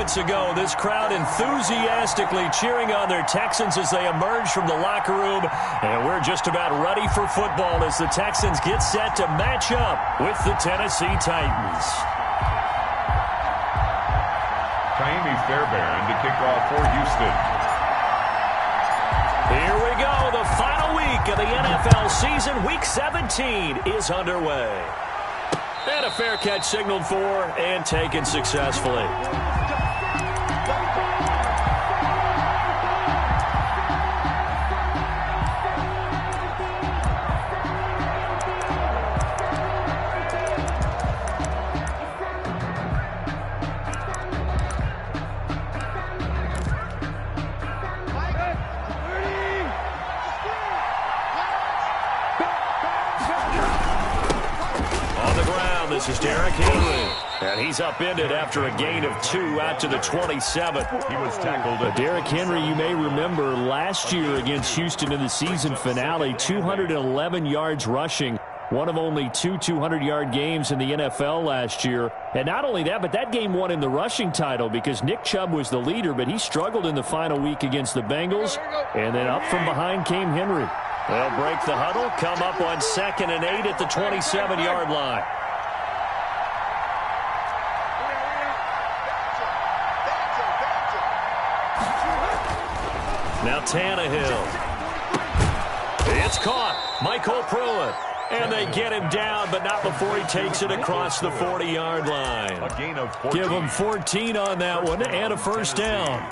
minutes ago, this crowd enthusiastically cheering on their Texans as they emerge from the locker room. And we're just about ready for football as the Texans get set to match up with the Tennessee Titans. Ka'imi Fairbairn to kick off for Houston. Here we go. The final week of the NFL season. Week 17 is underway. And a fair catch signaled for and taken successfully. This is Derrick Henry, and he's upended after a gain of 2 out to the 27. He was tackled. Derrick Henry, you may remember last year against Houston in the season finale, 211 yards rushing, one of only 2 200-yard games in the NFL last year. And not only that, but that game won him the rushing title because Nick Chubb was the leader, but he struggled in the final week against the Bengals, and then up from behind came Henry. They'll break the huddle, come up on 2nd and 8 at the 27-yard line. Now Tannehill. It's caught. Michael Pruitt. And they get him down, but not before he takes it across the 40-yard line. A gain of 14. Give him 14 on that one and a first down.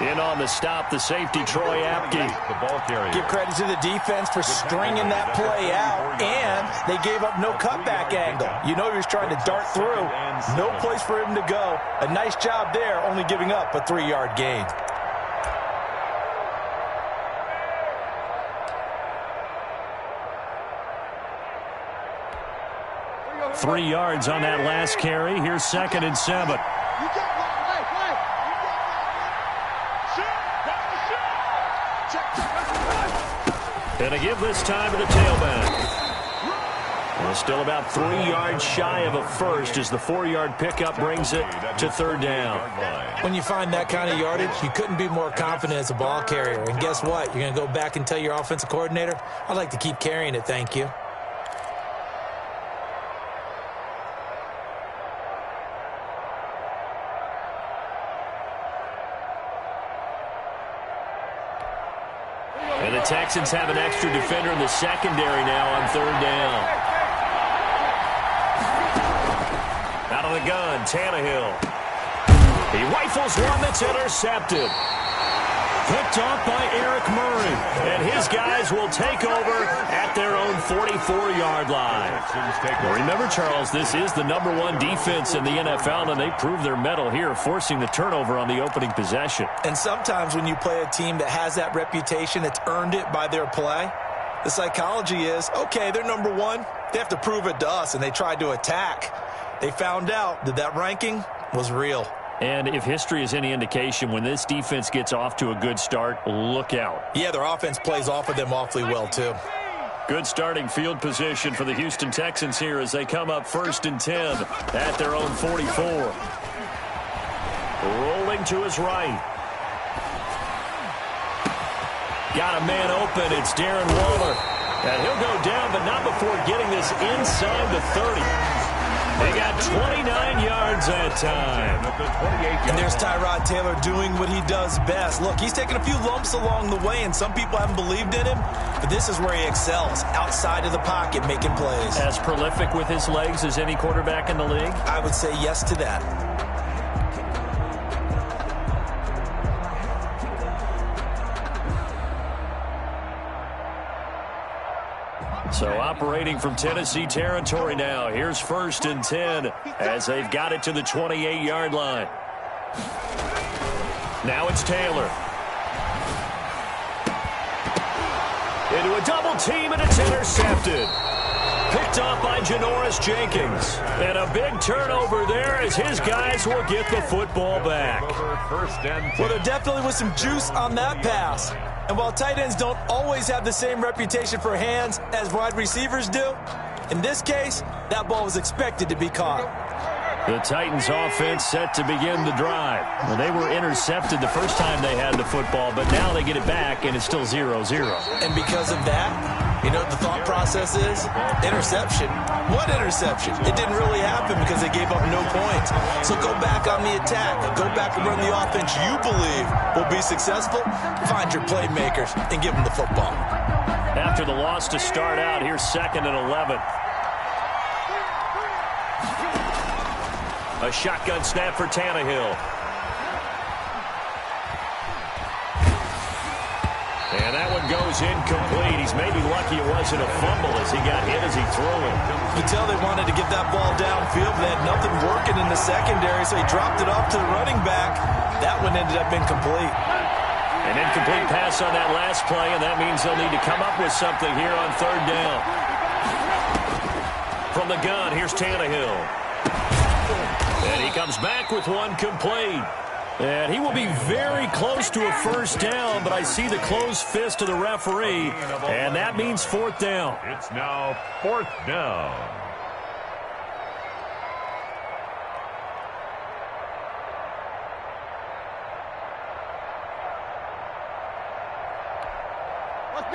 In on the stop, the safety, Troy Apke. The ball carrier. Give credit to the defense for stringing that play out, and they gave up no cutback angle. You know he was trying to dart through. No place for him to go. A nice job there, only giving up a 3-yard gain. Three yards on that last carry. Here's 2nd and 7. And a give this time to the tailback. Well, still about 3 yards shy of a first as the 4-yard pickup brings it to 3rd down. When you find that kind of yardage, you couldn't be more confident as a ball carrier. And guess what? You're going to go back and tell your offensive coordinator, I'd like to keep carrying it, thank you. And the Texans have an extra defender in the secondary now on 3rd down. Out of the gun, Tannehill. He rifles one that's intercepted. Picked off by Eric Murray. And his guys will take over at their own 44-yard line. Well, remember, Charles, this is the #1 defense in the NFL, and they prove their mettle here, forcing the turnover on the opening possession. And sometimes when you play a team that has that reputation, that's earned it by their play, the psychology is, okay, they're #1. They have to prove it to us, and they tried to attack. They found out that that ranking was real. And if history is any indication, when this defense gets off to a good start, look out. Yeah, their offense plays off of them awfully well, too. Good starting field position for the Houston Texans here as they come up 1st and 10 at their own 44. Rolling to his right. Got a man open. It's Darren Waller. And he'll go down, but not before getting this inside the 30. They got 29 yards that time. And there's Tyrod Taylor doing what he does best. Look, he's taken a few lumps along the way, and some people haven't believed in him, but this is where he excels, outside of the pocket, making plays. As prolific with his legs as any quarterback in the league? I would say yes to that. So operating from Tennessee territory now. Here's 1st and 10 as they've got it to the 28-yard line. Now it's Taylor. Into a double team, and it's intercepted. Picked off by Janoris Jenkins. And a big turnover there as his guys will get the football back. Well, there definitely was some juice on that pass. And while tight ends don't always have the same reputation for hands as wide receivers do, in this case, that ball was expected to be caught. The Titans offense set to begin the drive. Well, they were intercepted the first time they had the football, but now they get it back, and it's still 0-0. And because of that, you know what the thought process is? Interception. What interception? It didn't really happen because they gave up no points. So go back on the attack. Go back and run the offense you believe will be successful. Find your playmakers and give them the football. After the loss to start out, here's 2nd and 11. A shotgun snap for Tannehill. And that one goes incomplete. He's maybe lucky it wasn't a fumble as he got hit as he threw it. You could tell they wanted to get that ball downfield, but they had nothing working in the secondary, so he dropped it off to the running back. That one ended up incomplete. An incomplete pass on that last play, and that means they'll need to come up with something here on 3rd down. From the gun, here's Tannehill. And he comes back with one complete. And he will be very close to a 1st down, but I see the closed fist of the referee, and that means 4th down. It's now 4th down.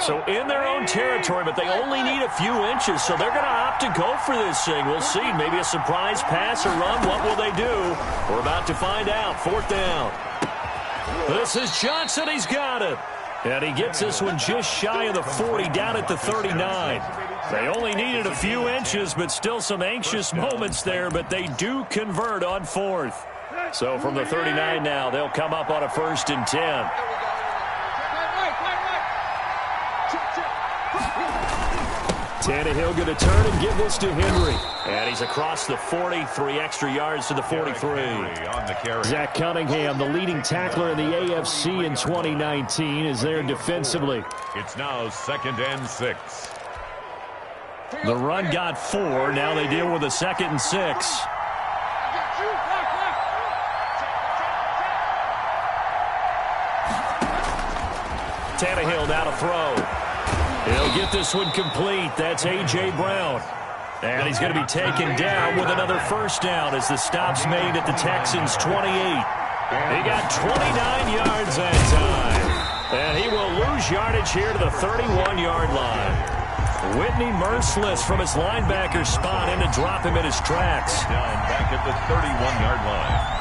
So in their own territory, but they only need a few inches, so they're going to opt to go for this thing. We'll see. Maybe a surprise pass or run. What will they do? We're about to find out. 4th down. This is Johnson. He's got it. And he gets this one just shy of the 40, down at the 39. They only needed a few inches, but still some anxious moments there, but they do convert on 4th. So from the 39 now, they'll come up on a 1st and 10. Tannehill going to turn and give this to Henry. And he's across the 40, 3 extra yards to the 43. Zach Cunningham, the leading tackler in the AFC in 2019, is there defensively. It's now 2nd and 6. The run got 4. Now they deal with a 2nd and 6. Tannehill now to throw. He'll get this one complete. That's A.J. Brown. And he's going to be taken down with another 1st down as the stop's made at the Texans' 28. He got 29 yards that time. And he will lose yardage here to the 31-yard line. Whitney merciless from his linebacker spot in to drop him in his tracks. Down back at the 31-yard line.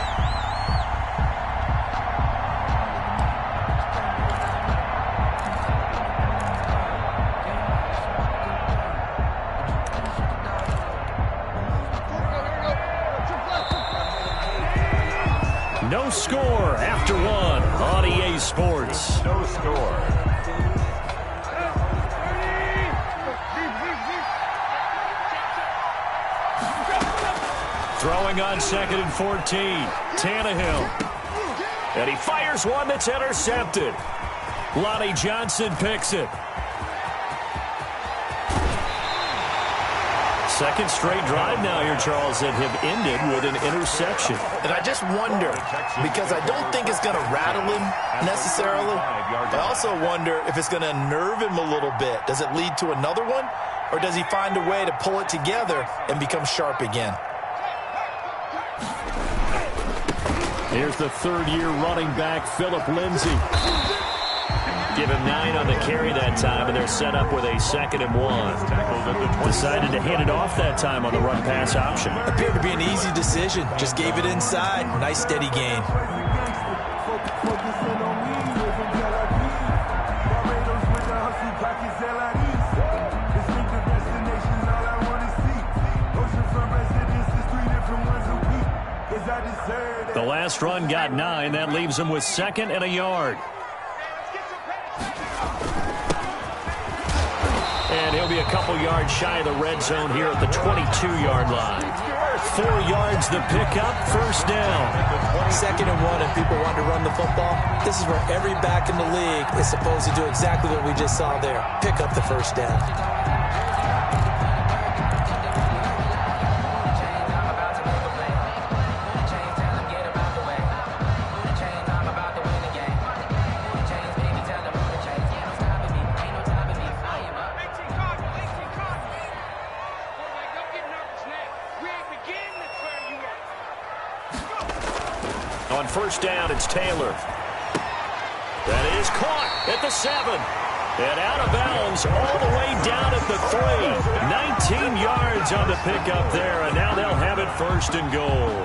No score after 1 on EA Sports. No score. Throwing on 2nd and 14. Tannehill. And he fires one that's intercepted. Lonnie Johnson picks it. Second straight drive now here, Charles, that have ended with an interception. And I just wonder, because I don't think it's going to rattle him necessarily. I also wonder if it's going to unnerve him a little bit. Does it lead to another one? Or does he find a way to pull it together and become sharp again? Here's the 3rd-year running back, Phillip Lindsay. Give him 9 on the carry that time, and they're set up with a 2nd and 1. Decided to hand it off that time on the run-pass option. Appeared to be an easy decision. Just gave it inside. Nice, steady gain. The last run got 9. That leaves him with 2nd and a yard. And he'll be a couple yards shy of the red zone here at the 22-yard line. 4 yards the pickup, first down. 2nd and 1, and people want to run the football. This is where every back in the league is supposed to do exactly what we just saw there. Pick up the first down. On first down, it's Taylor. That is caught at the 7. And out of bounds all the way down at the 3. 19 yards on the pickup there, and now they'll have it first and goal.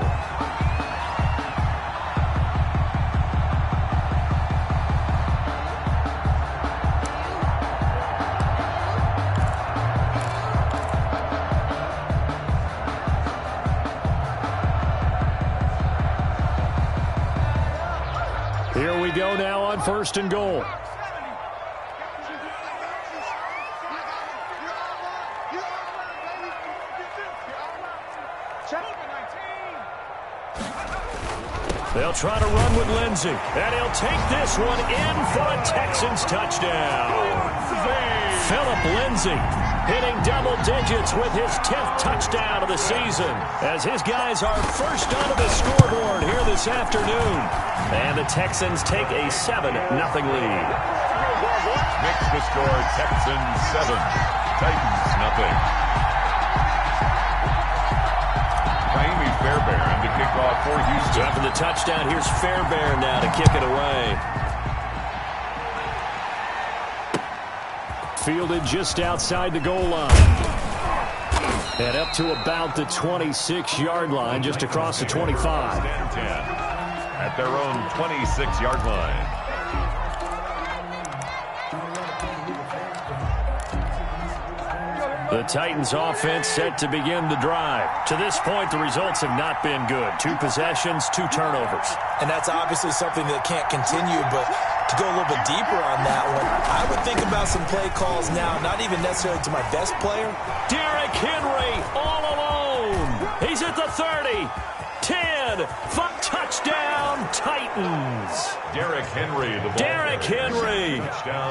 Here we go now on first and goal. They'll try to run with Lindsey, and he'll take this one in for a Texans touchdown. Philip Lindsey hitting double digits with his 10th touchdown of the season as his guys are first onto the scoreboard here this afternoon. And the Texans take a 7-0 lead. Makes the score Texans 7, Titans nothing. Jaime Fairbairn to kick off for Houston. After the touchdown, here's Fairbairn now to kick it away. Fielded just outside the goal line. And up to about the 26-yard line, just across the 25. 10-10 at their own 26-yard line. The Titans offense set to begin the drive. To this point, the results have not been good. 2 possessions, 2 turnovers. And that's obviously something that can't continue, but to go a little bit deeper on that one, I would think about some play calls now, not even necessarily to my best player. Derrick Henry all alone. He's at the 30. 10, 5, touchdown, Titans. Derrick Henry,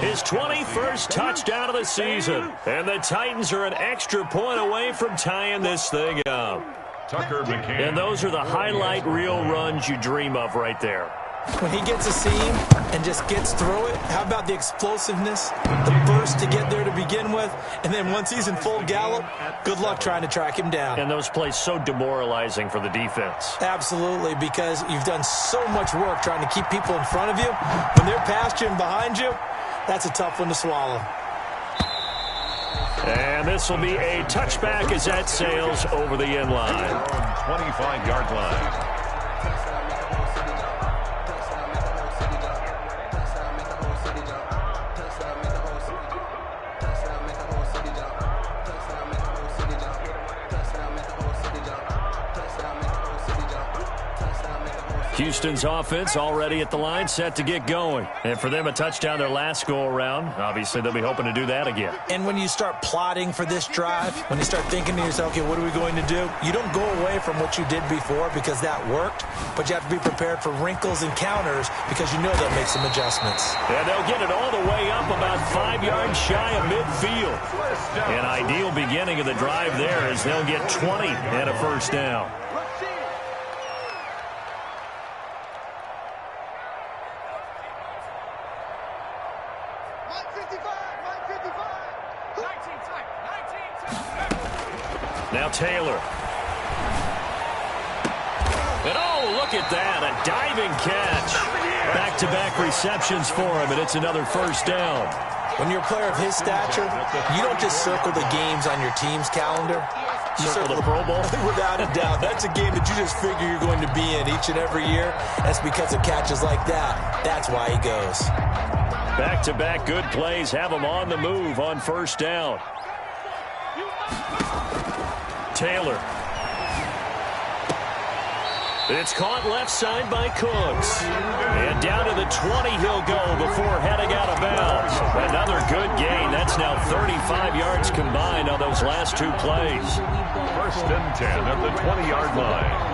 his 21st touchdown of the season. And the Titans are an extra point away from tying this thing up. Tucker McCann. And those are the highlight reel runs you dream of right there. When he gets a seam and just gets through it, how about the explosiveness, the burst to get there to begin with, and then once he's in full gallop, good luck trying to track him down. And those plays so demoralizing for the defense. Absolutely, because you've done so much work trying to keep people in front of you. When they're past you and behind you, that's a tough one to swallow. And this will be a touchback as that sails over the end line. 25-yard line. Houston's offense already at the line, set to get going. And for them, a touchdown their last go-around. Obviously, they'll be hoping to do that again. And when you start plotting for this drive, when you start thinking to yourself, okay, what are we going to do? You don't go away from what you did before because that worked, but you have to be prepared for wrinkles and counters because you know they'll make some adjustments. And they'll get it all the way up about 5 yards shy of midfield. An ideal beginning of the drive there as they'll get 20 and a first down. Now Taylor. And oh, look at that, a diving catch. Back-to-back receptions for him, and it's another first down. When you're a player of his stature, you don't just circle the games on your team's calendar. You circle the Pro Bowl? Without a doubt. That's a game that you just figure you're going to be in each and every year. That's because of catches like that. That's why he goes. Back-to-back good plays have him on the move on first down. Taylor. It's caught left side by Cooks. And down to the 20 he'll go before heading out of bounds. Another good gain. That's now 35 yards combined on those last two plays. 1st and 10 at the 20-yard line.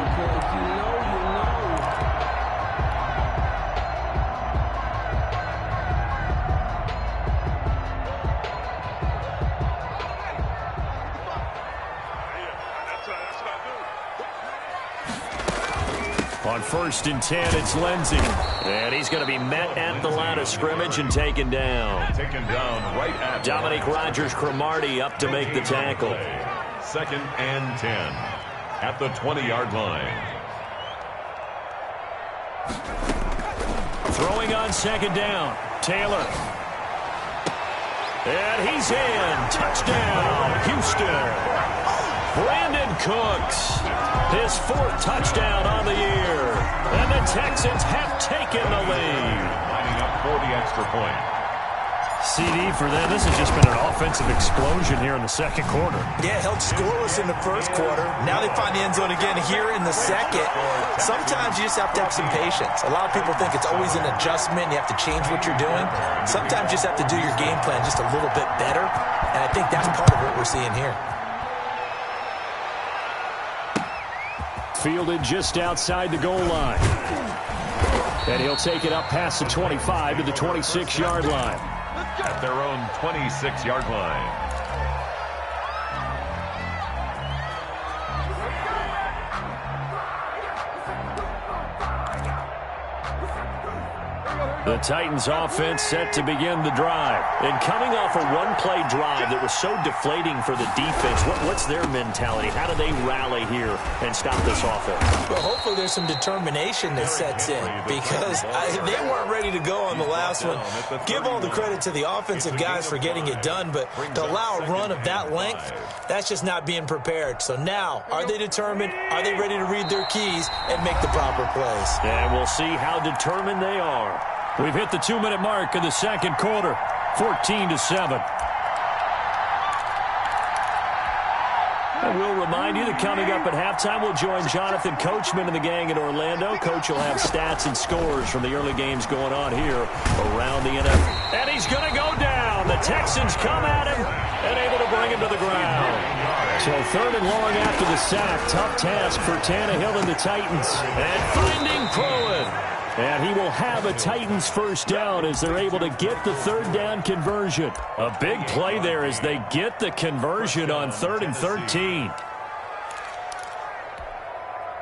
On 1st and 10, it's Lindsey. And he's going to be met at the line of scrimmage and taken down. Taken down right at Dominique Rodgers-Cromartie up to make the tackle. 2nd and 10 at the 20-yard line. Throwing on 2nd down. Taylor. And he's in. Touchdown, Houston. Brandon Cooks, his 4th touchdown on the year. And the Texans have taken the lead. Lining up for the extra point. CD for them. This has just been an offensive explosion here in the 2nd quarter. Yeah, held scoreless in the 1st quarter. Now they find the end zone again here in the 2nd. Sometimes you just have to have some patience. A lot of people think it's always an adjustment. You have to change what you're doing. Sometimes you just have to do your game plan just a little bit better. And I think that's part of what we're seeing here. Fielded just outside the goal line. And he'll take it up past the 25 to the 26-yard line. At their own 26-yard line. The Titans offense set to begin the drive. And coming off a one-play drive that was so deflating for the defense, what's their mentality? How do they rally here and stop this offense? Well, hopefully there's some determination that sets in because they weren't ready to go on the last one. Give all the credit to the offensive guys for getting it done, but to allow a run of that length, that's just not being prepared. So now, are they determined? Are they ready to read their keys and make the proper plays? And we'll see how determined they are. We've hit the 2-minute mark of the 2nd quarter, 14-7. And we'll remind you that coming up at halftime, we'll join Jonathan Coachman and the gang in Orlando. Coach will have stats and scores from the early games going on here around the NFL. And he's going to go down. The Texans come at him and able to bring him to the ground. So 3rd and long after the sack. Tough task for Tannehill and the Titans. And finding Pruitt. And he will have a Titans 1st down as they're able to get the 3rd down conversion. A big play there as they get the conversion on 3rd and 13.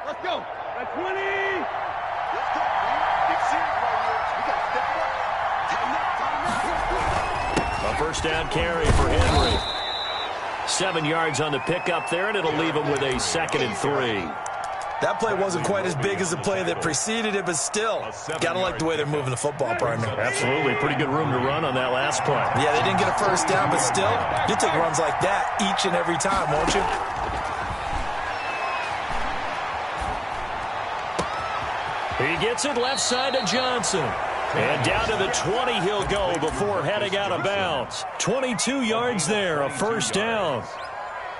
Let's go. That's 20. A 1st down carry for Henry. 7 yards on the pickup there, and it'll leave him with a 2nd and 3. That play wasn't quite as big as the play that preceded it, but still, got to like the way they're moving the football, partner. Absolutely. Pretty good room to run on that last play. Yeah, they didn't get a 1st down, but still, you'll take runs like that each and every time, won't you? He gets it left side to Johnson. And down to the 20 he'll go before heading out of bounds. 22 yards there, a 1st down.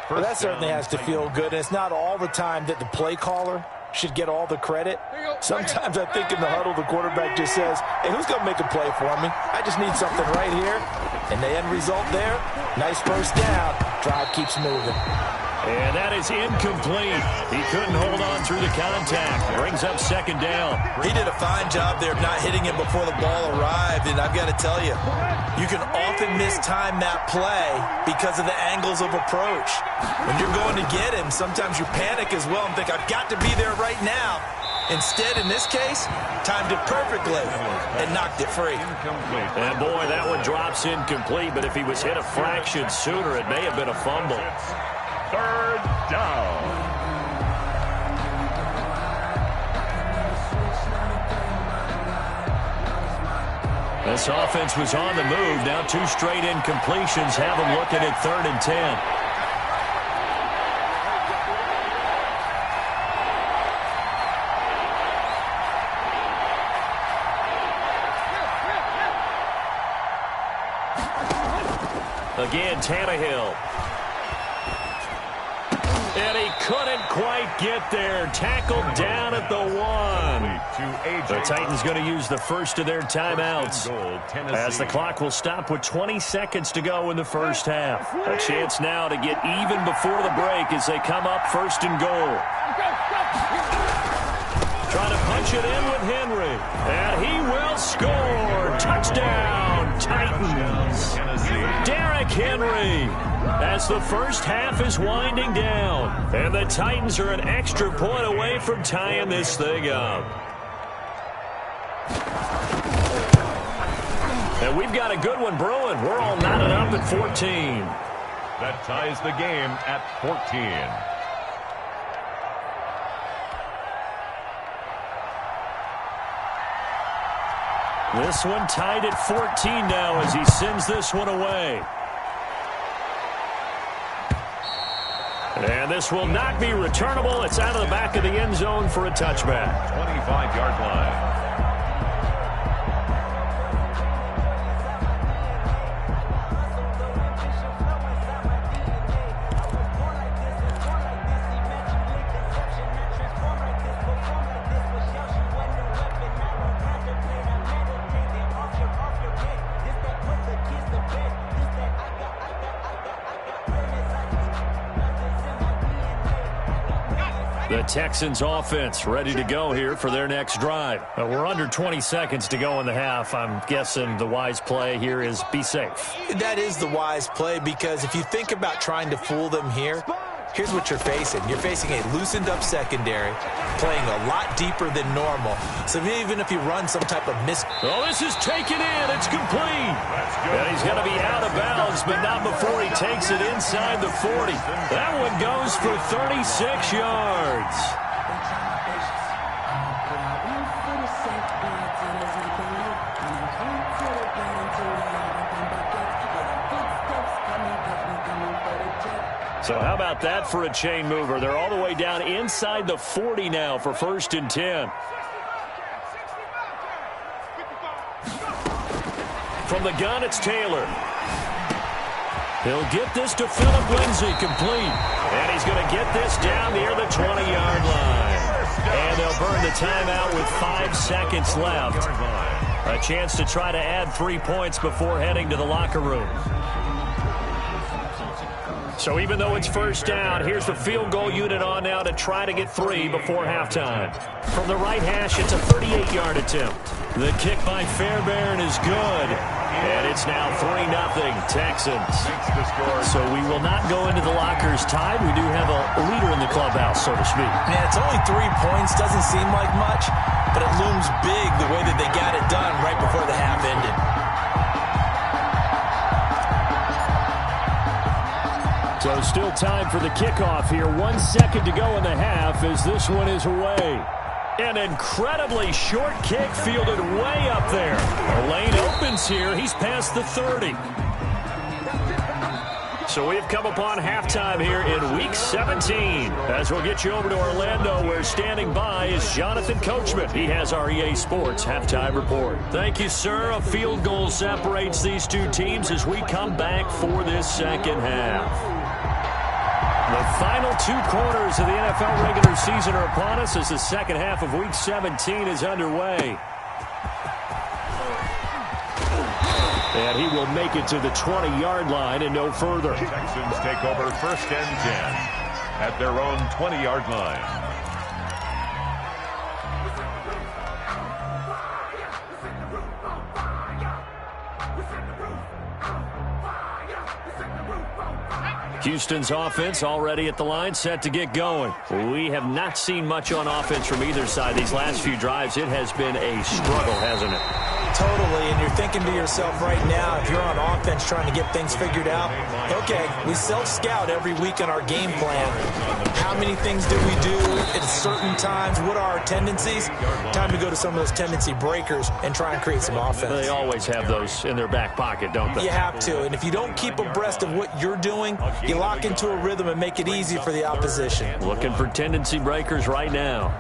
Well, that certainly has to feel good. And it's not all the time that the play caller should get all the credit. Sometimes I think in the huddle, the quarterback just says, hey, who's going to make a play for me? I just need something right here. And the end result there, nice 1st down. Drive keeps moving. And that is incomplete. He couldn't hold on through the contact. Brings up 2nd down. He did a fine job there of not hitting him before the ball arrived. And I've got to tell you, you can often mistime that play because of the angles of approach. When you're going to get him, sometimes you panic as well and think, I've got to be there right now. Instead, in this case, timed it perfectly and knocked it free. And boy, that one drops incomplete. But if he was hit a fraction sooner, it may have been a fumble. 3rd down. This offense was on the move. Now 2 straight incompletions have them looking at 3rd and 10. Again, Tannehill. And he couldn't quite get there. Tackled down at the 1. The Titans going to use the first of their timeouts, as the clock will stop with 20 seconds to go in the first half. A chance now to get even before the break as they come up first and goal. Trying to punch it in with Henry. And he will score. Touchdown, Titans. Derrick Henry, as the first half is winding down. And the Titans are an extra point away from tying this thing up. And we've got a good one brewing. We're all knotted up at 14. That ties the game at 14. This one tied at 14 now as he sends this one away. And this will not be returnable. It's out of the back of the end zone for a touchback. 25-yard line. The Texans offense ready to go here for their next drive. We're under 20 seconds to go in the half. I'm guessing the wise play here is be safe. That is the wise play, because if you think about trying to fool them here, here's what you're facing. You're facing a loosened up secondary, playing a lot deeper than normal. So even if you run some type of miss... Oh, this is taken in. It's complete. And he's going to be out of bounds, but not before he takes it inside the 40. That one goes for 36 yards. So how about that for a chain mover? They're all the way down inside the 40 now for 1st and 10. From the gun, it's Taylor. He'll get this to Phillip Lindsay, complete. And he's going to get this down near the 20-yard line. And they'll burn the timeout with 5 seconds left. A chance to try to add 3 points before heading to the locker room. So even though it's first down, here's the field goal unit on now to try to get 3 before halftime. From the right hash, it's a 38-yard attempt. The kick by Fairbairn is good. And it's now 3-0 Texans. So we will not go into the lockers tied. We do have a leader in the clubhouse, so to speak. Man, it's only 3 points. Doesn't seem like much, but it looms big the way that they got it done right before the half ended. So still time for the kickoff here. 1 second to go in the half as this one is away. An incredibly short kick fielded way up there. A lane opens here. He's past the 30. So we've come upon halftime here in Week 17. As we'll get you over to Orlando, where standing by is Jonathan Coachman. He has our EA Sports halftime report. Thank you, sir. A field goal separates these two teams as we come back for this second half. The final 2 quarters of the NFL regular season are upon us as the second half of Week 17 is underway. And he will make it to the 20-yard line and no further. Texans take over 1st and 10 at their own 20-yard line. Houston's offense already at the line, set to get going. We have not seen much on offense from either side these last few drives. It has been a struggle, hasn't it? Totally, and you're thinking to yourself right now, if you're on offense trying to get things figured out, okay, we self-scout every week on our game plan. How many things do we do at certain times? What are our tendencies? Time to go to some of those tendency breakers and try and create some offense. They always have those in their back pocket, don't they? You have to, and if you don't keep abreast of what you're doing, you lock into a rhythm and make it easy for the opposition. Looking for tendency breakers right now.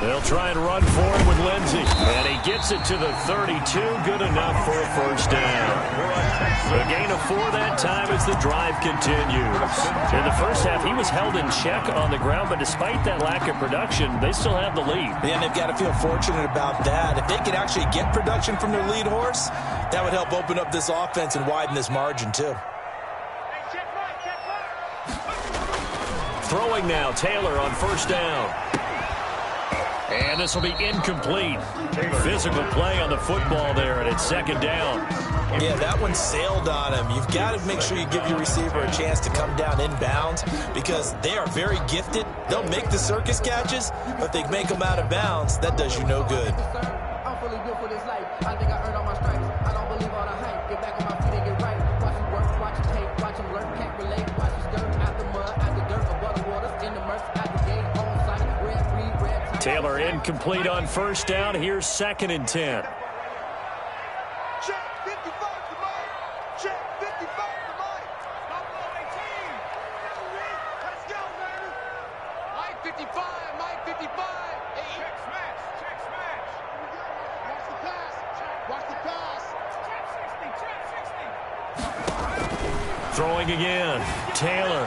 They'll try and run for it with Lindsey. And he gets it to the 32. Good enough for a first down. A gain of 4 that time as the drive continues. In the first half, he was held in check on the ground, but despite that lack of production, they still have the lead. And they've got to feel fortunate about that. If they could actually get production from their lead horse, that would help open up this offense and widen this margin too. Throwing now, Taylor on first down. And this will be incomplete. Physical play on the football there, and it's second down. Yeah, that one sailed on him. You've got to make sure you give your receiver a chance to come down inbounds because they are very gifted. They'll make the circus catches, but if they make them out of bounds, that does you no good. I'm fully built for this life. I think I earned all my stripes. I don't believe all the hype. Get back on my feet and get right. Watch him work, watch him tape, watch him learn, can't relate. Watch him skirt out the mud, out the dirt, above the waters, in the murk, out the gate, on site, red, green, red. Taylor incomplete on first down. Here's 2nd and 10. Check 55 to Mike. Check 55 to Mike. Buffalo 18. Let's go, baby. Mike 55. Mike 55. Check smash. Check smash. Watch the pass. Watch the pass. Check 60. Check 60. Throwing again. Taylor.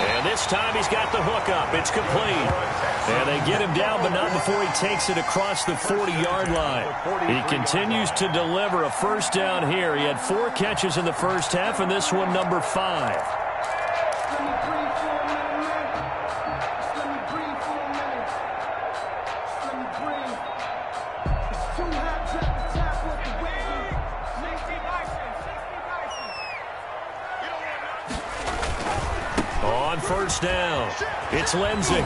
And this time he's got the hook up. It's complete. And they get him down, but not before he takes it across the 40-yard line. He continues to deliver a first down here. He had 4 catches in the first half, and this one number 5. On first down, it's Lindsey.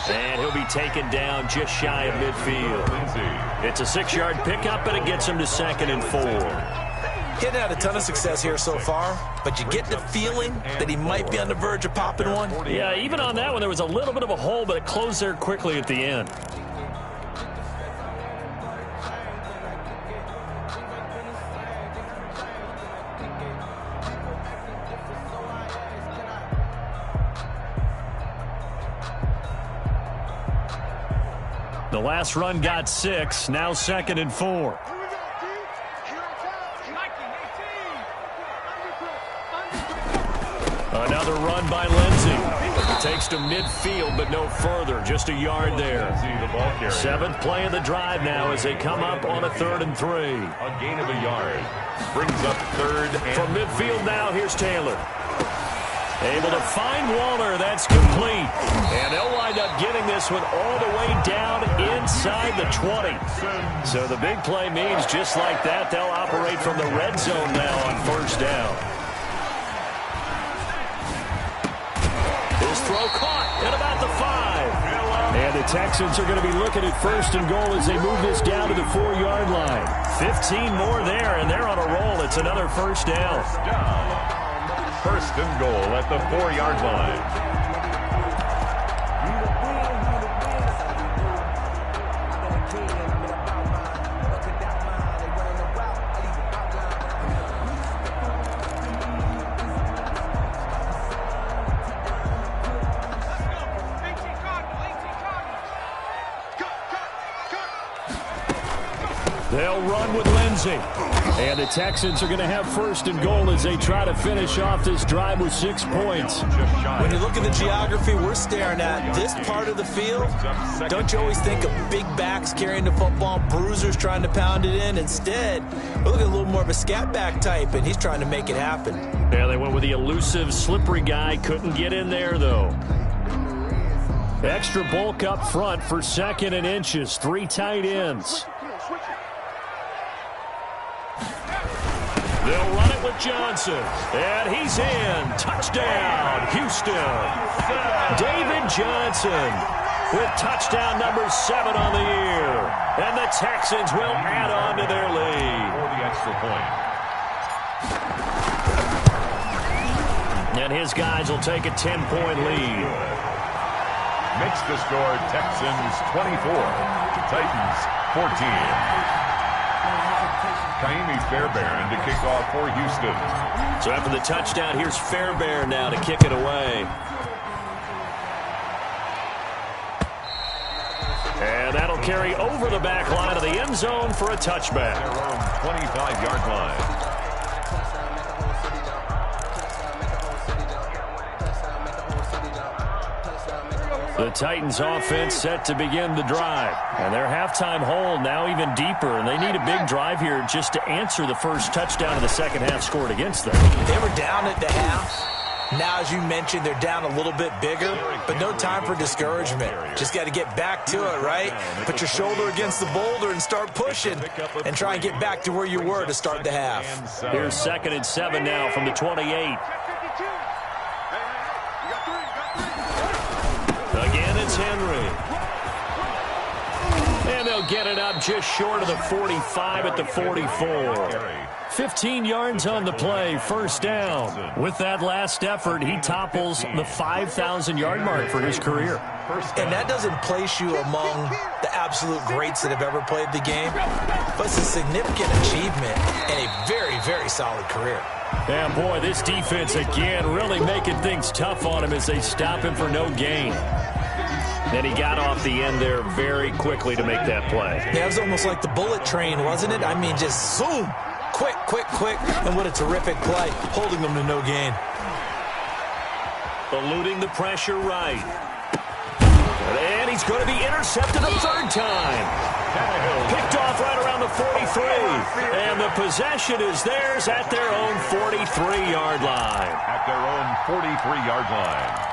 And he'll be taken down just shy of midfield. It's a 6-yard pickup, and it gets him to 2nd and 4. He hadn't had a ton of success here so far, but you get the feeling that he might be on the verge of popping one. Yeah, even on that one, there was a little bit of a hole, but it closed there quickly at the end. The last run got 6, now 2nd and 4. Another run by Lindsey. Takes to midfield, but no further. Just a yard there. 7th play of the drive now as they come up on a 3rd and 3. A gain of a yard. Brings up 3rd and from midfield now, here's Taylor. Able to find Waller. That's complete. And they'll wind up getting this one all the way down inside the 20. So the big play means just like that, they'll operate from the red zone now on first down. His throw caught at about the 5. And the Texans are going to be looking at 1st and goal as they move this down to the 4-yard line. 15 more there, and they're on a roll. It's another first down. 1st and goal at the 4-yard line. They'll run with Lindsey. And the Texans are going to have 1st and goal as they try to finish off this drive with 6 points. When you look at the geography we're staring at, this part of the field, don't you always think of big backs carrying the football, bruisers trying to pound it in? Instead, we're looking at a little more of a scat back type, and he's trying to make it happen. Yeah, they went with the elusive, slippery guy. Couldn't get in there, though. Extra bulk up front for 2nd and inches. 3 tight ends. They'll run it with Johnson. And he's in. Touchdown, Houston. David Johnson with touchdown number 7 on the year. And the Texans will add on to their lead. For the extra point. And his guys will take a 10-point lead. Makes the score Texans 24, Titans 14. Kaimi Fairbairn to kick off for Houston. So after the touchdown, here's Fairbairn now to kick it away. And that'll carry over the back line of the end zone for a touchback. Their own 25-yard line. The Titans offense set to begin the drive. And their halftime hole now even deeper. And they need a big drive here just to answer the first touchdown of the second half scored against them. They were down at the half. Now, as you mentioned, they're down a little bit bigger, but no time for discouragement. Just got to get back to it, right? Put your shoulder against the boulder and start pushing and try and get back to where you were to start the half. Here's 2nd and 7 now from the 28. Again, it's Henry. And they'll get it up just short of the 45 at the 44. 15 yards on the play, first down. With that last effort, he topples the 5,000-yard mark for his career. And that doesn't place you among the absolute greats that have ever played the game, but it's a significant achievement and a very, very solid career. And, boy, this defense, again, really making things tough on him as they stop him for no gain. And he got off the end there very quickly to make that play. Yeah, it was almost like the bullet train, wasn't it? I mean, just zoom. Quick, quick, quick. And what a terrific play, holding them to no gain. Eluding the pressure right. And he's going to be intercepted a third time. Picked off right around the 43. And the possession is theirs at their own 43-yard line. At their own 43-yard line.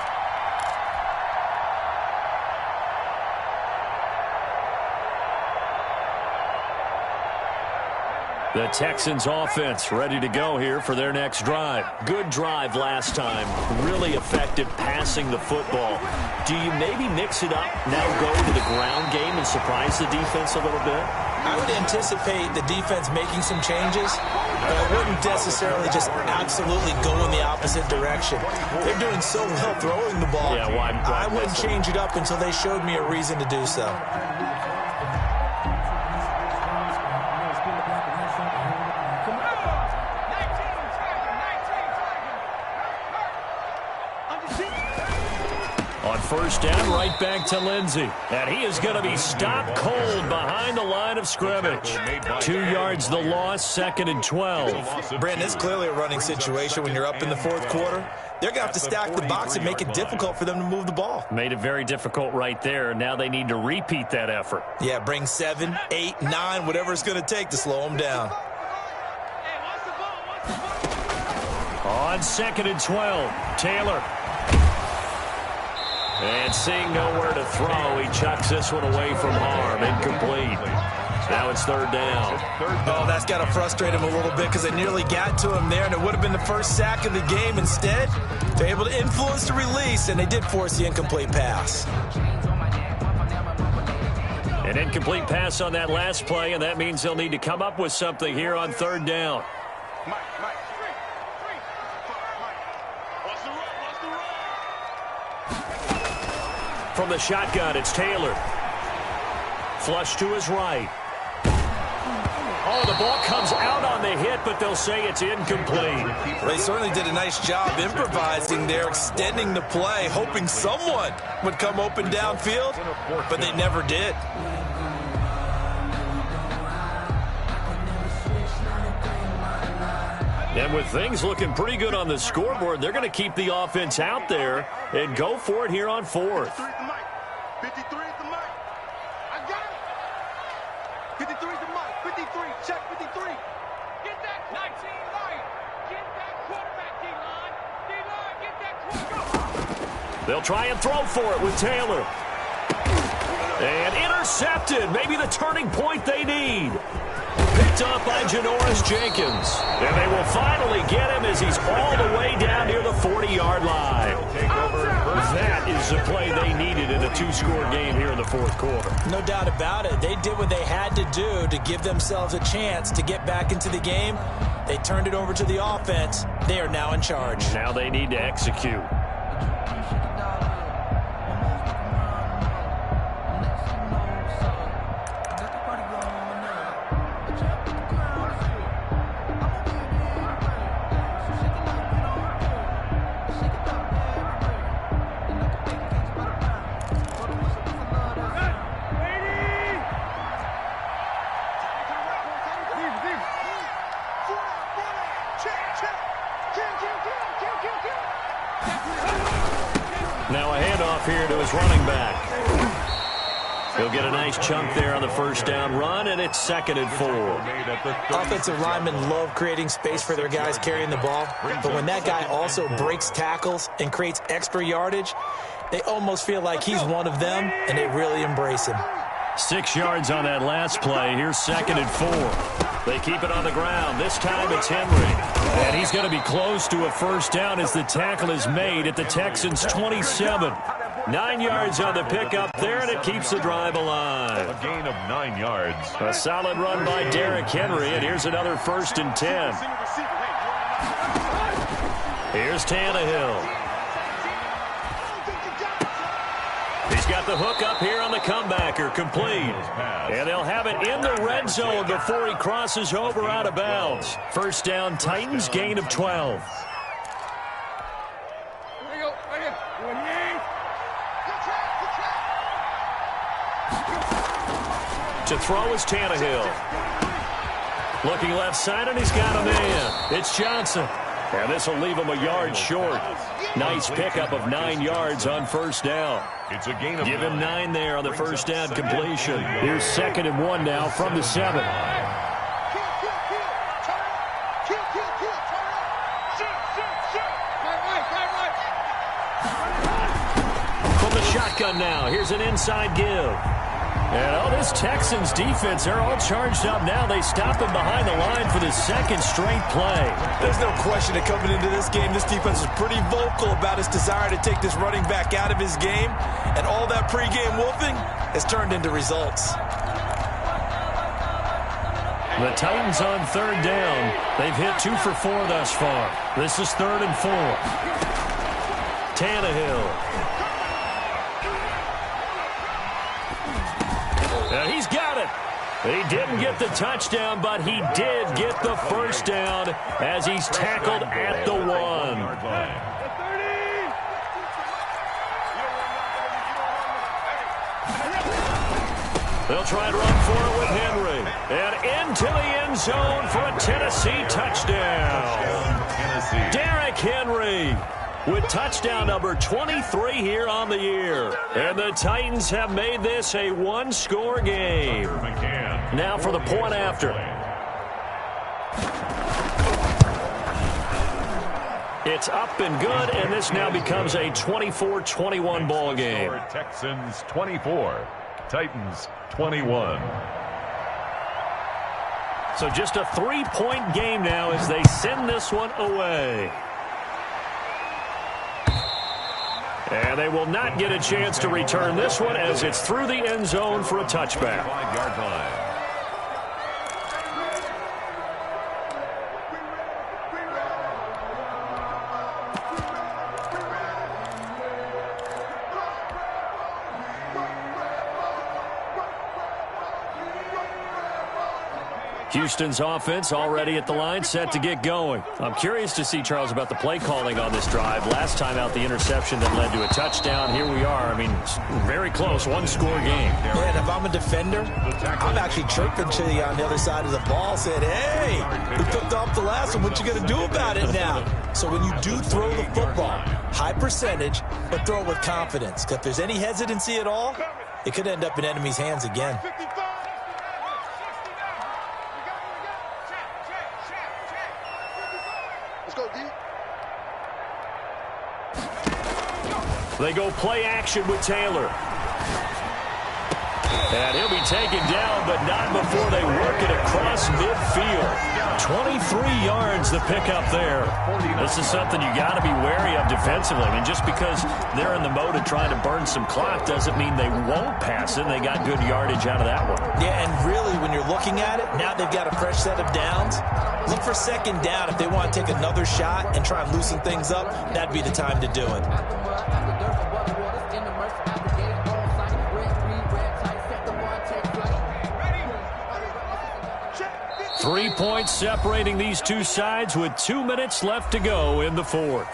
The Texans offense ready to go here for their next drive. Good drive last time. Really effective passing the football. Do you maybe mix it up, now go to the ground game and surprise the defense a little bit? I would anticipate the defense making some changes, but I wouldn't necessarily just absolutely go in the opposite direction. They're doing so well throwing the ball. Yeah, why I wouldn't change it up until they showed me a reason to do so. First down, right back to Lindsey. And he is going to be stopped cold behind the line of scrimmage. 2 yards the loss, 2nd and 12. Brandon, it's clearly a running situation when you're up in the fourth quarter. They're going to have to stack the box and make it difficult for them to move the ball. Made it very difficult right there. Now they need to repeat that effort. Yeah, bring 7, 8, 9, whatever it's going to take to slow them down. On 2nd and 12, Taylor. And seeing nowhere to throw, he chucks this one away from harm. Incomplete. Now it's third down. Oh, that's got to frustrate him a little bit because they nearly got to him there, and it would have been the first sack of the game. Instead, they're able to influence the release, and they did force the incomplete pass. An incomplete pass on that last play, and that means they'll need to come up with something here on third down. From the shotgun, it's Taylor. Flush to his right. Oh, the ball comes out on the hit, but they'll say it's incomplete. They certainly did a nice job improvising there, extending the play, hoping someone would come open downfield, but they never did. And with things looking pretty good on the scoreboard, they're going to keep the offense out there and go for it here on fourth. 53 is the mic. I got it. 53 is the mic. 53. Check 53. Get that 19 line. Get that quarterback, D-line. D-line, get that quarterback. They'll try and throw for it with Taylor. And intercepted. Maybe the turning point they need. Picked up by Janoris Jenkins. And they will finally get him as he's all the way down near the 40-yard line. That is the play they needed in a two-score game here in the fourth quarter. No doubt about it. They did what they had to do to give themselves a chance to get back into the game. They turned it over to the offense. They are now in charge. Now they need to execute. Now a handoff here to his running back. He'll get a nice chunk there on the first down run, and it's 2nd and 4. Offensive linemen love creating space for their guys carrying the ball, but when that guy also breaks tackles and creates extra yardage, they almost feel like he's one of them, and they really embrace him. 6 yards on that last play. Here's 2nd and 4. They keep it on the ground. This time it's Henry. And he's going to be close to a first down as the tackle is made at the Texans' 27. 9 yards on the pickup there, and it keeps the drive alive. A gain of 9 yards. A solid run by Derrick Henry, and here's another 1st and 10. Here's Tannehill. He's got the hook up here on the comebacker, complete. And they'll have it in the red zone before he crosses over out of bounds. First down, Titans, gain of 12. To throw is Tannehill. Looking left side, and he's got a man. It's Johnson. And this will leave him a yard short. Nice pickup of 9 yards on first down. It's a gain of Give him 9 there on the first down completion. Here's 2nd and 1 now from the 7. From the shotgun now, here's an inside give. And this Texans defense, they're all charged up now. They stop him behind the line for the 2nd straight play. There's no question that coming into this game, this defense was pretty vocal about its desire to take this running back out of his game. And all that pregame wolfing has turned into results. The Titans on 3rd down. They've hit 2 for 4 thus far. This is 3rd and 4. Tannehill. He's got it. He didn't get the touchdown, but he did get the first down as he's tackled at the 1. They'll try and run for it with Henry. And into the end zone for a Tennessee touchdown. Derrick Henry with touchdown number 23 here on the year. And the Titans have made this a 1-score game. Now for the point after. It's up and good, and this now becomes a 24-21 ball game. Texans 24, Titans 21. So just a 3-point game now as they send this one away. And they will not get a chance to return this one as it's through the end zone for a touchback. 5-yard line. Houston's offense already at the line, set to get going. I'm curious to see, Charles, about the play calling on this drive. Last time out, the interception that led to a touchdown. Here we are. I mean, very close, 1-score game. Yeah, and if I'm a defender, I'm actually chirping to you on the other side of the ball, saying, hey, we picked off the last one. What you going to do about it now? So when you do throw the football, high percentage, but throw it with confidence. Because if there's any hesitancy at all, it could end up in enemy's hands again. They go play action with Taylor. And he'll be taken down, but not before they work it across midfield. 23 yards the pickup there. This is something you got to be wary of defensively. I mean, just because they're in the mode of trying to burn some clock doesn't mean they won't pass it. They got good yardage out of that one. Yeah, and really, when you're looking at it, now they've got a fresh set of downs. Look for 2nd down. If they want to take another shot and try and loosen things up, that'd be the time to do it. 3 points separating these two sides with 2 minutes left to go in the 4th.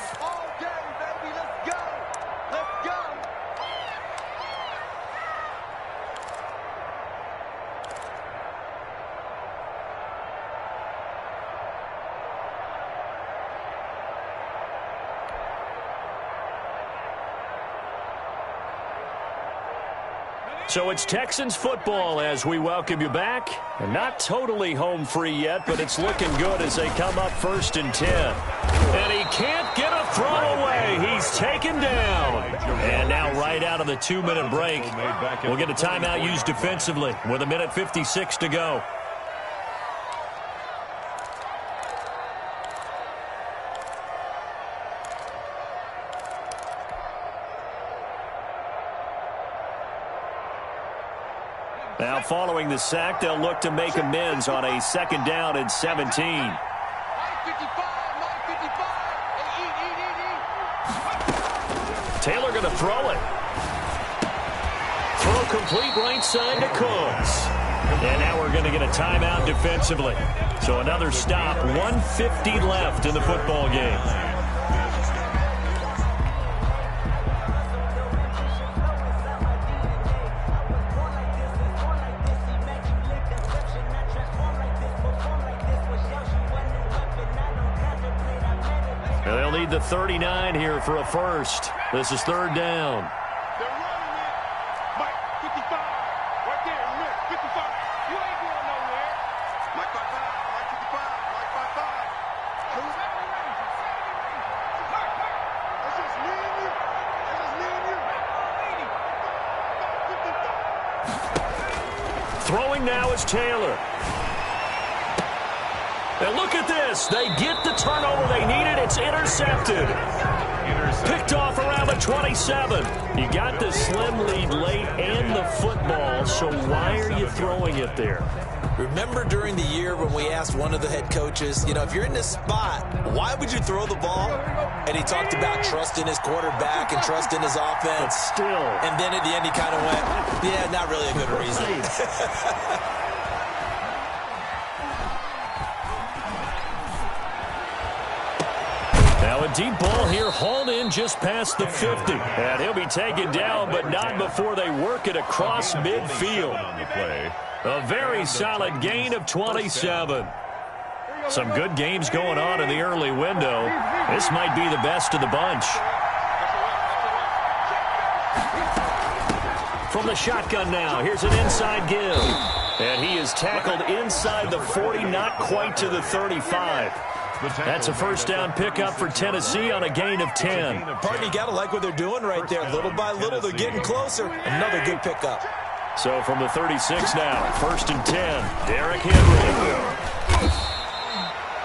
So it's Texans football as we welcome you back. And not totally home free yet, but it's looking good as they come up 1st and 10. And he can't get a throw away. He's taken down. And now right out of the 2-minute break, we'll get a timeout used defensively with 1:56 to go. Now following the sack, they'll look to make amends on a 2nd down and 17. Taylor going to throw it. Throw complete right side to Cooks. And now we're going to get a timeout defensively. So another stop, 1:50 left in the football game. They'll need the 39 here for a first. This is 3rd down. They're running it. Mike, 55. Right there, Mick, 55. You ain't going nowhere. Mike 55, Mike 55, Mike 55. That's just me and you. That's just me and you. Throwing now is Taylor. And look at this. They get the turnover they needed. It's intercepted. Picked off around the 27. You got the slim lead late and the football, so why are you throwing it there? Remember during the year when we asked one of the head coaches, if you're in this spot, why would you throw the ball? And he talked about trusting his quarterback and trusting his offense. But still. And then at the end he kind of went, yeah, not really a good reason. Now a deep ball here, hauled in just past the 50. And he'll be taken down, but not before they work it across midfield. A very solid gain of 27. Some good games going on in the early window. This might be the best of the bunch. From the shotgun now, here's an inside give. And he is tackled inside the 40, not quite to the 35. That's a first down pickup for Tennessee on a gain of 10. Partner, you got to like what they're doing right there. Little by little, they're getting closer. Another good pickup. So from the 36 now, 1st and 10, Derrick Henry.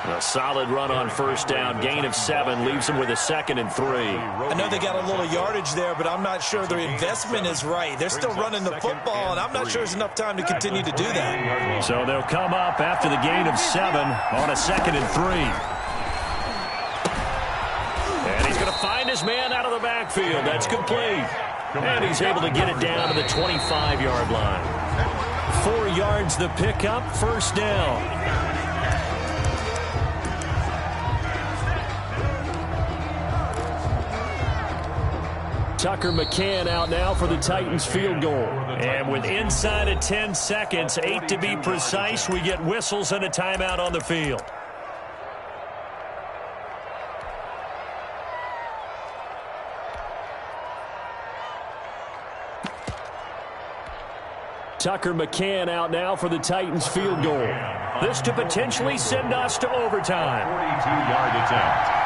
A solid run on first down, gain of 7, leaves him with a 2nd and 3. I know they got a little yardage there, but I'm not sure their investment is right. They're still running the football, and I'm not sure there's enough time to continue to do that. So they'll come up after the gain of 7 on a 2nd and 3. And he's going to find his man out of the backfield. That's complete. And he's able to get it down to the 25-yard line. 4 yards the pickup, first down. Tucker McCann out now for the Titans field goal. And with inside of 10 seconds, 8 to be precise, we get whistles and a timeout on the field. Tucker McCann out now for the Titans field goal. This to potentially send us to overtime. 42-yard attempt.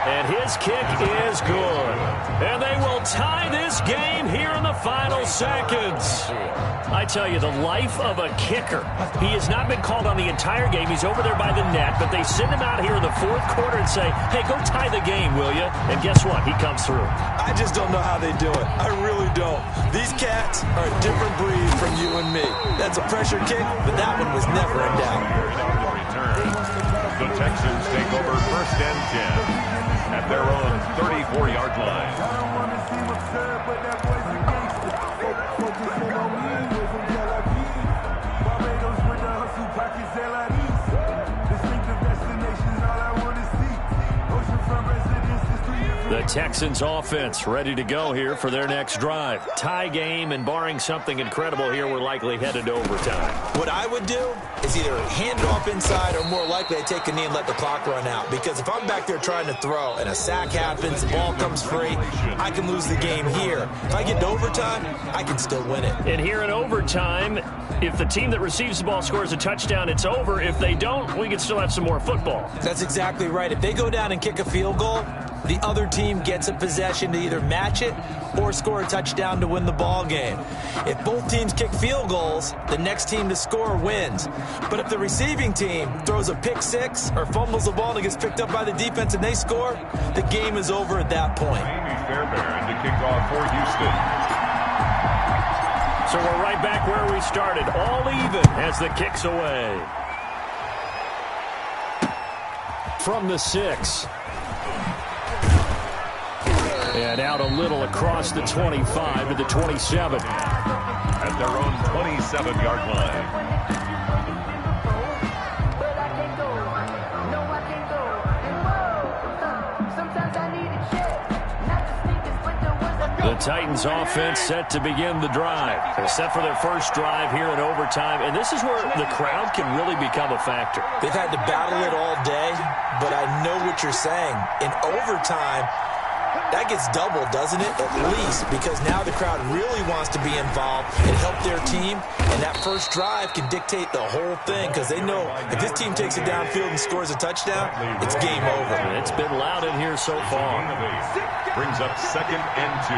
And his kick is good. And they will tie this game here in the final seconds. I tell you, the life of a kicker. He has not been called on the entire game. He's over there by the net, but they send him out here in the 4th quarter and say, hey, go tie the game, will you? And guess what? He comes through. I just don't know how they do it. I really don't. These cats are a different breed from you and me. That's a pressure kick, but that one was never in doubt. The Texans take over 1st and 10 at their own 34-yard line. The Texans offense ready to go here for their next drive. Tie game, and barring something incredible here, we're likely headed to overtime. What I would do is either hand it off inside, or more likely I take a knee and let the clock run out. Because if I'm back there trying to throw and a sack happens, the ball comes free, I can lose the game here. If I get to overtime, I can still win it. And here in overtime, if the team that receives the ball scores a touchdown, it's over. If they don't, we can still have some more football. That's exactly right. If they go down and kick a field goal, the other team gets a possession to either match it or score a touchdown to win the ball game. If both teams kick field goals, the next team to score wins. But if the receiving team throws a pick six or fumbles the ball and it gets picked up by the defense and they score, the game is over at that point. Amy Fairbairn to kick off for Houston. So we're right back where we started, all even as the kick's away. From the 6. And out a little across the 25 to the 27. At their own 27-yard line. The Titans offense set to begin the drive. They're set for their first drive here in overtime, and this is where the crowd can really become a factor. They've had to battle it all day, but I know what you're saying. In overtime, that gets doubled, doesn't it? At least, because now the crowd really wants to be involved and help their team, and that first drive can dictate the whole thing, because they know if this team takes it downfield and scores a touchdown, it's game over. It's been loud in here so far. Brings up 2nd and 2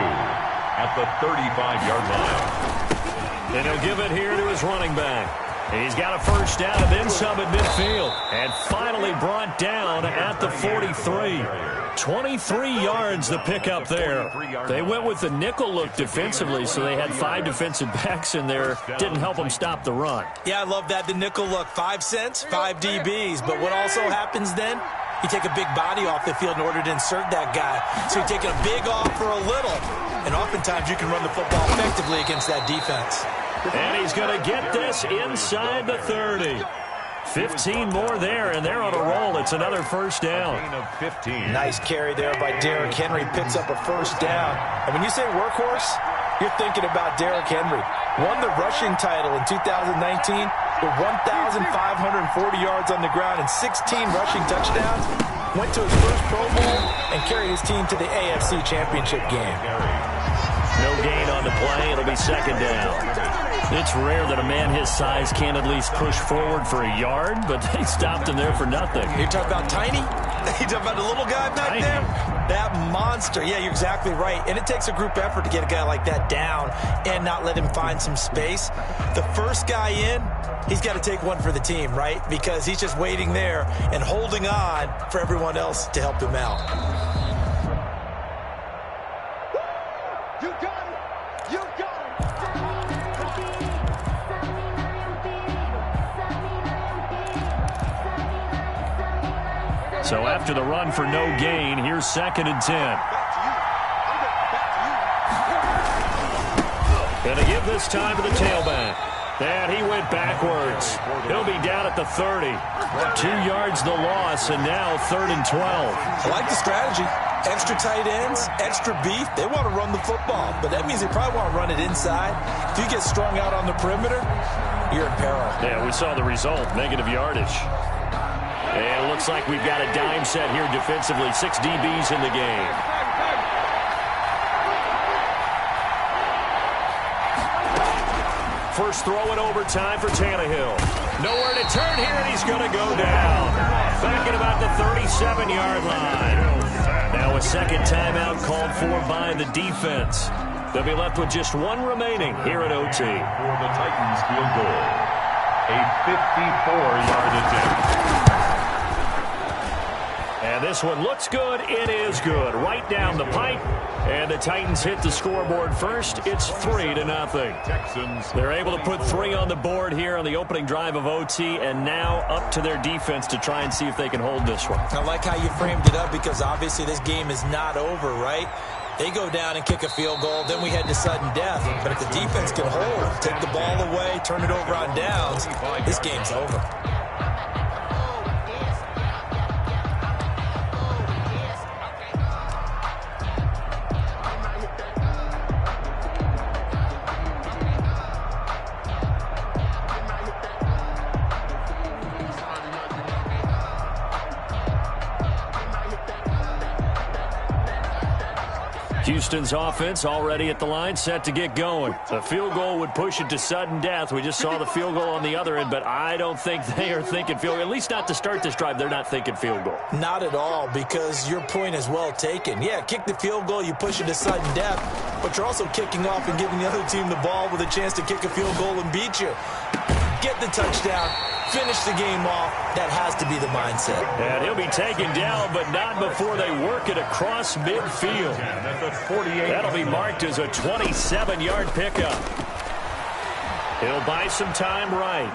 at the 35-yard line. And he'll give it here to his running back. He's got a first down and then some at midfield. And finally brought down at the 43. 23 yards the pickup there. They went with the nickel look defensively, so they had 5 defensive backs in there. Didn't help them stop the run. Yeah, I love that, the nickel look. 5 cents, 5 DBs. But what also happens then? You take a big body off the field in order to insert that guy. So you're taking a big off for a little. And oftentimes you can run the football effectively against that defense. And he's going to get this inside the 30. 15 more there, and they're on a roll. It's another first down. Nice carry there by Derrick Henry. Picks up a first down. And when you say workhorse, you're thinking about Derrick Henry. Won the rushing title in 2019 with 1,540 yards on the ground and 16 rushing touchdowns. Went to his first Pro Bowl and carried his team to the AFC Championship game. No gain on the play. It'll be second down. It's rare that a man his size can at least push forward for a yard, but they stopped him there for nothing. You're talking about tiny? You're talking about the little guy back there? That monster. Yeah, you're exactly right. And it takes a group effort to get a guy like that down and not let him find some space. The first guy in, he's got to take one for the team, right? Because he's just waiting there and holding on for everyone else to help him out. You got it! You got it! So after the run for no gain, here's 2nd and 10. Gonna give this time to the tailback. And he went backwards. He'll be down at the 30. 2 yards the loss, and now 3rd and 12. I like the strategy. Extra tight ends, extra beef. They want to run the football, but that means they probably want to run it inside. If you get strung out on the perimeter, you're in peril. Yeah, we saw the result, negative yardage. And it looks like we've got a dime set here defensively. 6 DBs in the game. First throw in overtime for Tannehill. Nowhere to turn here, and he's going to go down. Back at about the 37-yard line. Now a second timeout called for by the defense. They'll be left with just 1 remaining here at OT. For the Titans field goal. A 54-yard attempt. And this one looks good. It is good. Right down the pipe. And the Titans hit the scoreboard first. It's 3-0. Texans. They're able to put 3 on the board here on the opening drive of OT, and now up to their defense to try and see if they can hold this one. I like how you framed it up, because obviously this game is not over, right? They go down and kick a field goal, then we head to sudden death. But if the defense can hold, take the ball away, turn it over on downs, this game's over. Houston's offense already at the line, set to get going. The field goal would push it to sudden death. We just saw the field goal on the other end, but I don't think they are thinking field goal. At least not to start this drive. They're not thinking field goal. Not at all, because your point is well taken. Yeah, kick the field goal, you push it to sudden death, but you're also kicking off and giving the other team the ball with a chance to kick a field goal and beat you. Get the touchdown, finish the game off. That has to be the mindset. And he'll be taken down, but not before they work it across midfield. That'll be marked as a 27-yard pickup. He'll buy some time right.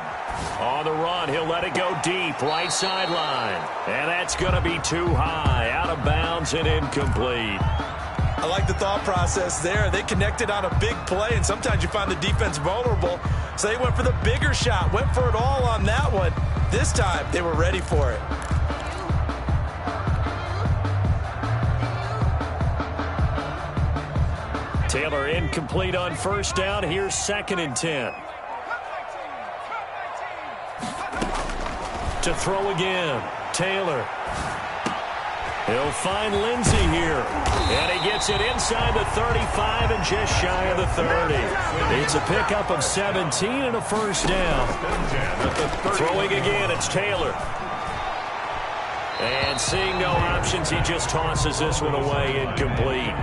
On the run, he'll let it go deep, right sideline. And that's going to be too high, out of bounds and incomplete. I like the thought process there. They connected on a big play, and sometimes you find the defense vulnerable. So they went for the bigger shot, went for it all on that one. This time, they were ready for it. Taylor incomplete on first down. Here's 2nd and 10. To throw again, Taylor. He'll find Lindsey here. And he gets it inside the 35 and just shy of the 30. It's a pickup of 17 and a first down. Throwing again, it's Taylor. And seeing no options, he just tosses this one away, incomplete.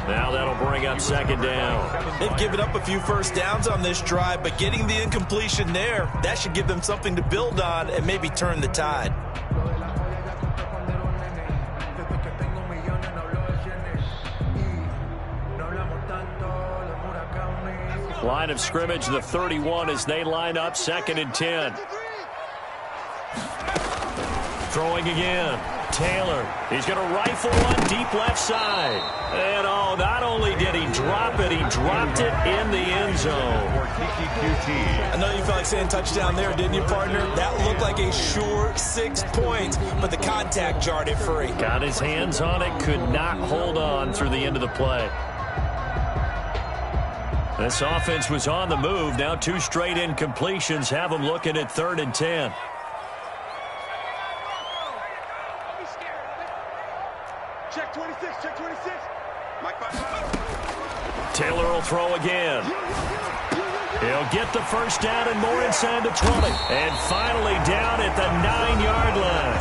Now that'll bring up 2nd down. They've given up a few first downs on this drive, but getting the incompletion there, that should give them something to build on and maybe turn the tide. Line of scrimmage, the 31 as they line up, 2nd and 10. Throwing again, Taylor. He's going to rifle one deep left side. And oh, not only did he drop it, he dropped it in the end zone. I know you felt like saying touchdown there, didn't you, partner? That looked like a sure 6 points, but the contact jarred it free. Got his hands on it, could not hold on through the end of the play. This offense was on the move. Now 2 straight incompletions have them looking at 3rd and 10. Check 26, check 26. Taylor will throw again. He'll get the first down and more inside the 20. And finally down at the 9-yard line.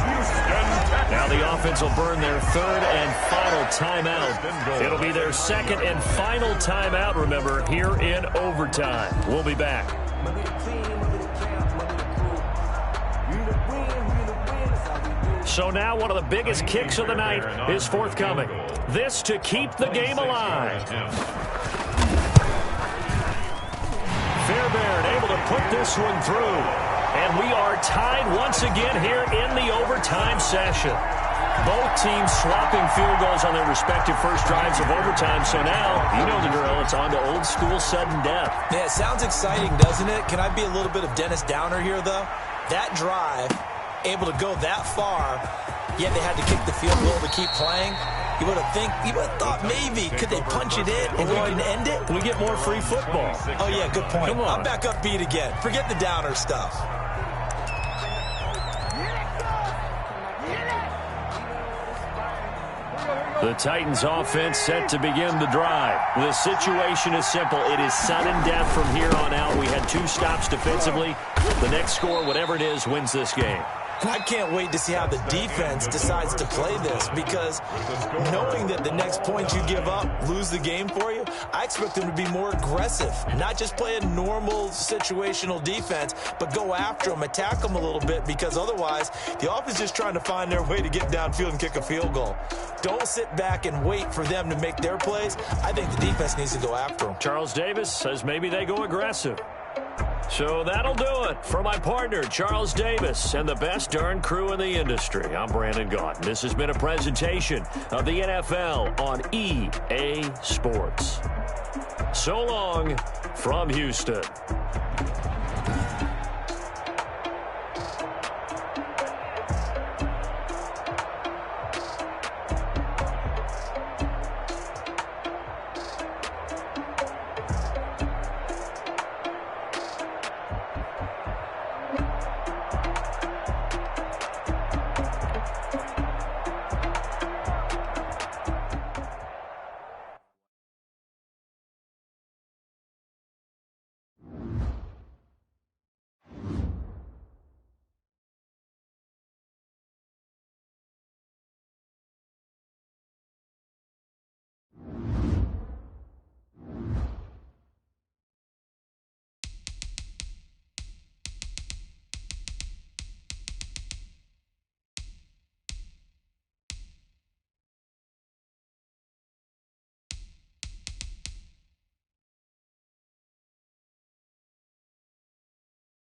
Now the offense will burn their 3rd and final timeout. It'll be their 2nd and final timeout, remember, here in overtime. We'll be back. So now one of the biggest kicks of the night is forthcoming. This to keep the game alive. Fairbairn able to put this one through. And we are tied once again here in the overtime session. Both teams swapping field goals on their respective first drives of overtime. So now, you know the drill. It's on to old school sudden death. Yeah, it sounds exciting, doesn't it? Can I be a little bit of Dennis Downer here, though? That drive, able to go that far, yet they had to kick the field goal to keep playing. You would have thought maybe, could they punch it in and we can end it? We get more free football. Oh, yeah, good point. Come on. I'm back upbeat again. Forget the Downer stuff. The Titans offense set to begin the drive. The situation is simple. It is sudden death from here on out. We had 2 stops defensively. The next score, whatever it is, wins this game. I can't wait to see how the defense decides to play this, because knowing that the next point you give up lose the game for you, I expect them to be more aggressive, not just play a normal situational defense, but go after them, attack them a little bit, because otherwise the offense is just trying to find their way to get downfield and kick a field goal. Don't sit back and wait for them to make their plays. I think the defense needs to go after them. Charles Davis says maybe they go aggressive. So that'll do it for my partner, Charles Davis, and the best darn crew in the industry. I'm Brandon Gaudin. This has been a presentation of the NFL on EA Sports. So long from Houston.